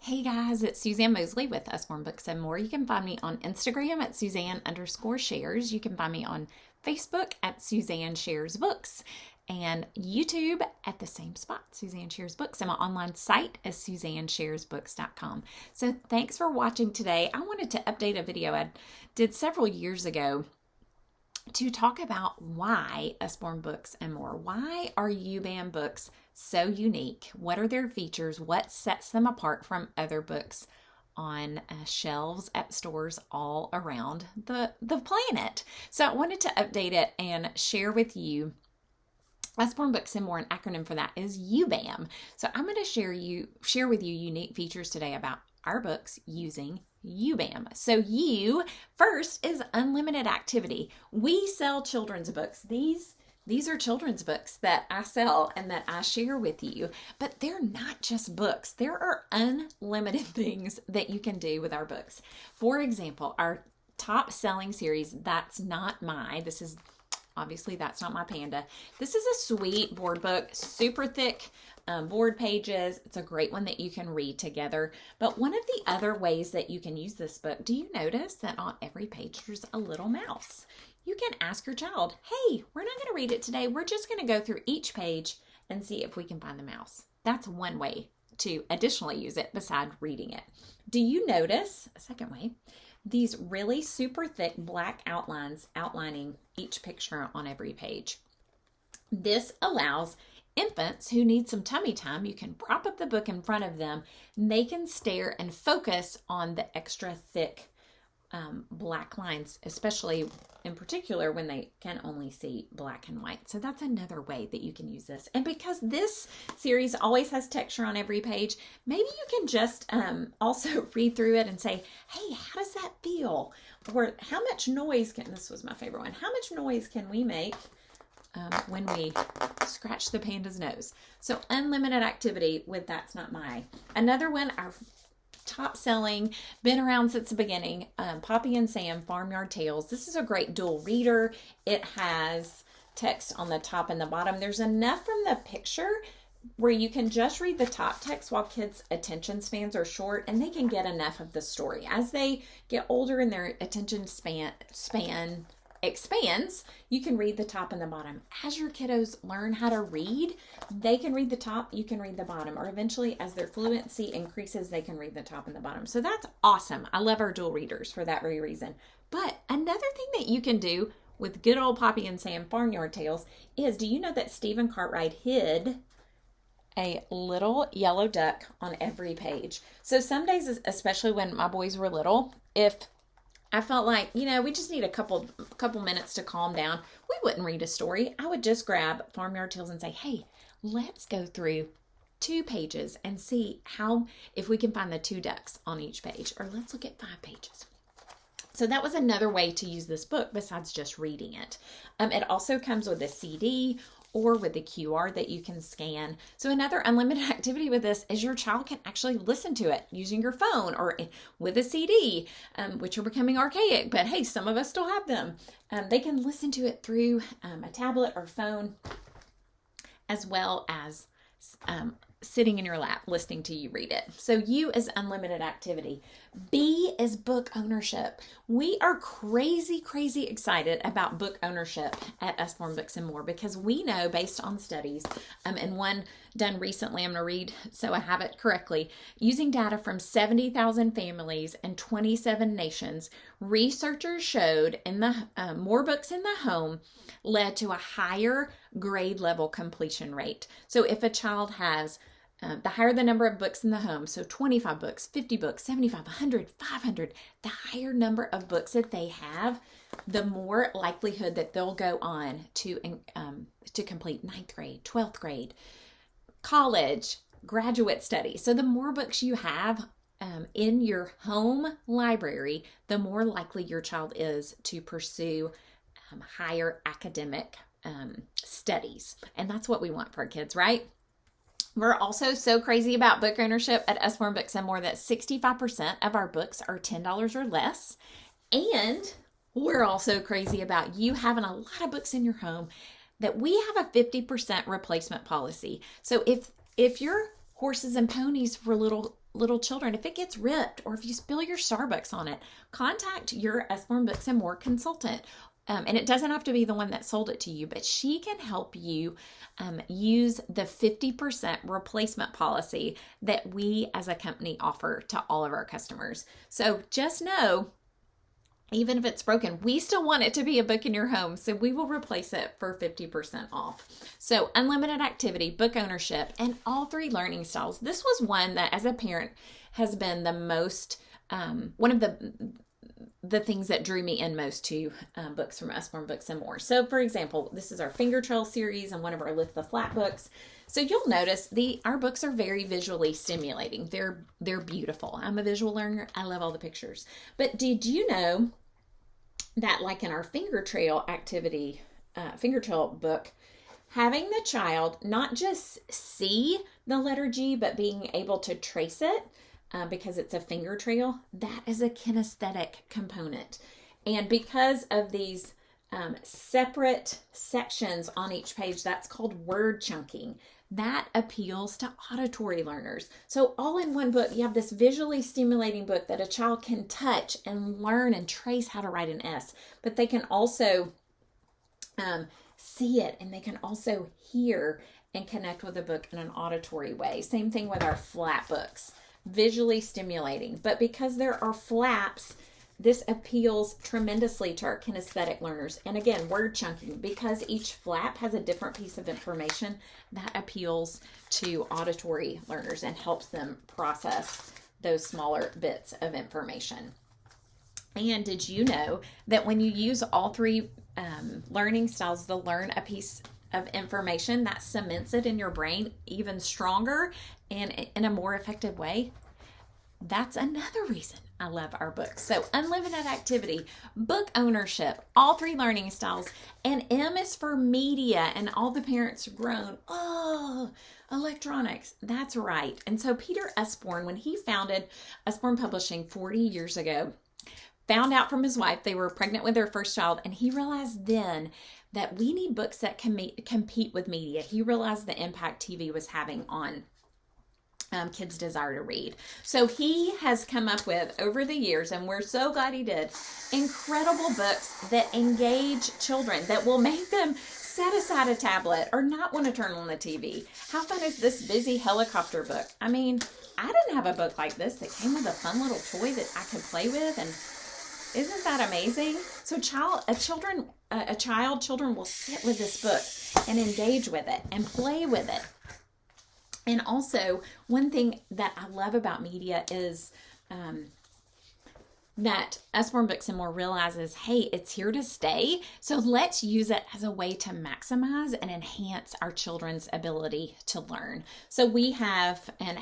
Hey guys, it's Suzanne Mosley with Usborne Books More. You can find me on Instagram at Suzanne_shares. You can find me on Facebook at Suzanne Shares Books and YouTube at the same spot, Suzanne Shares Books. And my online site is SuzanneSharesBooks.com. So thanks for watching today. I wanted to update a video I did several years ago to talk about why Usborne Books and More. Why are UBAM books so unique? What are their features? What sets them apart from other books on shelves at stores all around the planet? So I wanted to update it and share with you. Usborne Books and More, an acronym for that is UBAM. So I'm going to share with you unique features today about our books using UBAM. So U first is unlimited activity. We sell children's books. These are children's books that I sell and that I share with you, but they're not just books. There are unlimited things that you can do with our books. For example, our top selling series, That's Not My. Obviously, That's Not My Panda. This is a sweet board book, super thick board pages. It's a great one that you can read together. But one of the other ways that you can use this book, do you notice that on every page there's a little mouse? You can ask your child, hey, we're not going to read it today. We're just going to go through each page and see if we can find the mouse. That's one way to additionally use it beside reading it. Do you notice, a second way, these really super thick black outlines outlining each picture on every page? This allows infants who need some tummy time, you can prop up the book in front of them, and they can stare and focus on the extra thick black lines, especially in particular when they can only see black and white. So that's another way that you can use this. And because this series always has texture on every page, maybe you can just also read through it and say, hey, how does that feel? Or how much noise this was my favorite one, how much noise can we make when we scratch the panda's nose? So unlimited activity with That's Not My. Another one, our top selling, been around since the beginning, Poppy and Sam, Farmyard Tales. This is a great dual reader. It has text on the top and the bottom. There's enough from the picture where you can just read the top text while kids' attention spans are short and they can get enough of the story. As they get older and their attention span expands, you can read the top and the bottom. As your kiddos learn how to read, they can read the top, you can read the bottom, or eventually as their fluency increases, they can read the top and the bottom. So that's awesome. I love our dual readers for that very reason. But another thing that you can do with good old Poppy and Sam Farmyard Tales is, do you know that Stephen Cartwright hid a little yellow duck on every page? So some days, especially when my boys were little, if I felt like, we just need a couple minutes to calm down, we wouldn't read a story. I would just grab Farmyard Tales and say, hey, let's go through 2 pages and see if we can find the 2 ducks on each page, or let's look at 5 pages. So that was another way to use this book besides just reading it. It also comes with a CD or with the QR that you can scan. So another unlimited activity with this is your child can actually listen to it using your phone or with a CD, which are becoming archaic, but hey, some of us still have them. They can listen to it through a tablet or phone, as well as sitting in your lap listening to you read it. So U is unlimited activity. B is book ownership. We are crazy excited about book ownership at Usborne Books and More because we know, based on studies, and one done recently, I'm going to read so I have it correctly, using data from 70,000 families and 27 nations, researchers showed more books in the home led to a higher grade level completion rate. So if a child has the higher the number of books in the home, so 25 books, 50 books, 75, 100, 500, the higher number of books that they have, the more likelihood that they'll go on to complete 9th grade, 12th grade, college, graduate studies. So the more books you have in your home library, the more likely your child is to pursue higher academic studies. And that's what we want for our kids, right? We're also so crazy about book ownership at Usborne Books and More that 65% of our books are $10 or less. And we're also crazy about you having a lot of books in your home that we have a 50% replacement policy. So if your horses and ponies for little little children, if it gets ripped or if you spill your Starbucks on it, contact your Usborne Books More consultant. And it doesn't have to be the one that sold it to you, but she can help you use the 50% replacement policy that we as a company offer to all of our customers. So just know, even if it's broken, we still want it to be a book in your home, so we will replace it for 50% off. So unlimited activity, book ownership, and all 3 learning styles. This was one that as a parent has been the most, one of the things that drew me in most to books from Usborne Books and More. So for example, this is our Finger Trail series and one of our Lift the Flat books. So you'll notice our books are very visually stimulating. They're beautiful. I'm a visual learner. I love all the pictures. But did you know that like in our Finger Trail activity, Finger Trail book, having the child not just see the letter G, but being able to trace it, because it's a finger trail, that is a kinesthetic component. And because of these separate sections on each page, that's called word chunking. That appeals to auditory learners. So all in one book, you have this visually stimulating book that a child can touch and learn and trace how to write an S, but they can also see it, and they can also hear and connect with the book in an auditory way. Same thing with our flat books. Visually stimulating, but because there are flaps, this appeals tremendously to our kinesthetic learners. And again, word chunking, because each flap has a different piece of information, that appeals to auditory learners and helps them process those smaller bits of information. And did you know that when you use all 3 learning styles to learn a piece of information, that cements it in your brain even stronger and in a more effective way? That's another reason I love our books. So unlimited activity, book ownership, all 3 learning styles, and M is for media, and all the parents groan, oh, electronics. That's right. And so Peter Usborne, when he founded Usborne Publishing 40 years ago, found out from his wife they were pregnant with their first child, and he realized then that we need books that can compete with media. He realized the impact TV was having on kids' desire to read. So he has come up with, over the years, and we're so glad he did, incredible books that engage children, that will make them set aside a tablet or not want to turn on the TV. How fun is this Busy Helicopter book? I mean, I didn't have a book like this that came with a fun little toy that I could play with, and isn't that amazing? So children will sit with this book and engage with it and play with it. And also, one thing that I love about media is that Usborne Books and More realizes, hey, it's here to stay. So let's use it as a way to maximize and enhance our children's ability to learn. So we have an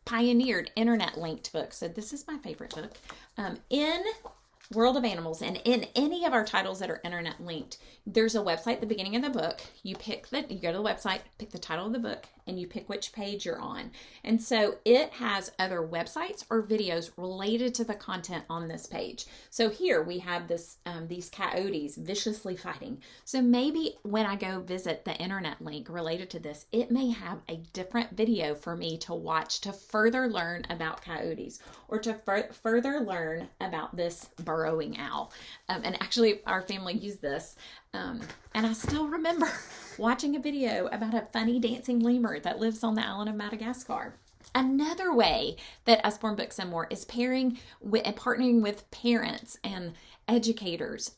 pioneered internet linked book. So this is my favorite book. In World of Animals, and in any of our titles that are internet linked, there's a website at the beginning of the book. You go to the website, pick the title of the book, and you pick which page you're on. And so it has other websites or videos related to the content on this page. So here we have these coyotes viciously fighting. So maybe when I go visit the internet link related to this, it may have a different video for me to watch to further learn about coyotes, or to further learn about this burrowing owl. And actually our family used this. And I still remember watching a video about a funny dancing lemur that lives on the island of Madagascar. Another way that Usborne Books and More is pairing with and partnering with parents and educators,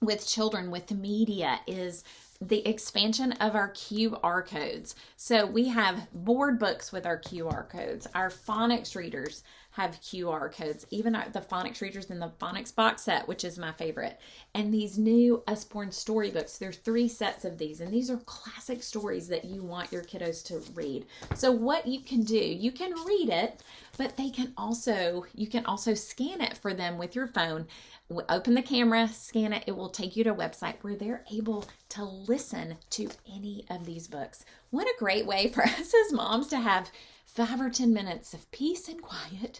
with children, with media, is the expansion of our QR codes. So we have board books with our QR codes. Our phonics readers have QR codes, even the phonics readers in the phonics box set, which is my favorite. And these new Usborne storybooks, there's 3 sets of these, and these are classic stories that you want your kiddos to read. So what you can do, you can read it, but you can also scan it for them with your phone. Open the camera, scan it. It will take you to a website where they're able to listen to any of these books. What a great way for us as moms to have 5 or 10 minutes of peace and quiet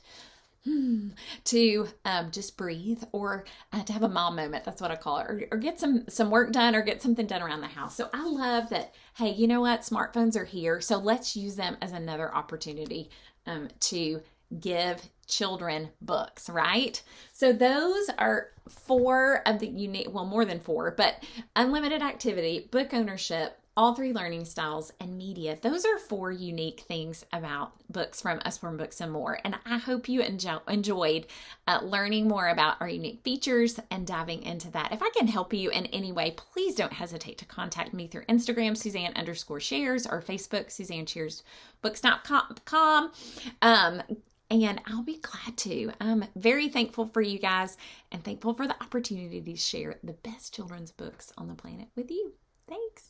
to just breathe, or to have a mom moment. That's what I call it, or get some work done, or get something done around the house. So I love that, hey, you know what? Smartphones are here. So let's use them as another opportunity to give children books, right? So those are 4 of the unique, well, more than 4, but unlimited activity, book ownership, all 3 learning styles, and media. Those are 4 unique things about books from Usborne Books and More. And I hope you enjoyed learning more about our unique features and diving into that. If I can help you in any way, please don't hesitate to contact me through Instagram, Suzanne_shares, or Facebook, SuzanneSharesBooks.com. And I'll be glad to. I'm very thankful for you guys and thankful for the opportunity to share the best children's books on the planet with you. Thanks.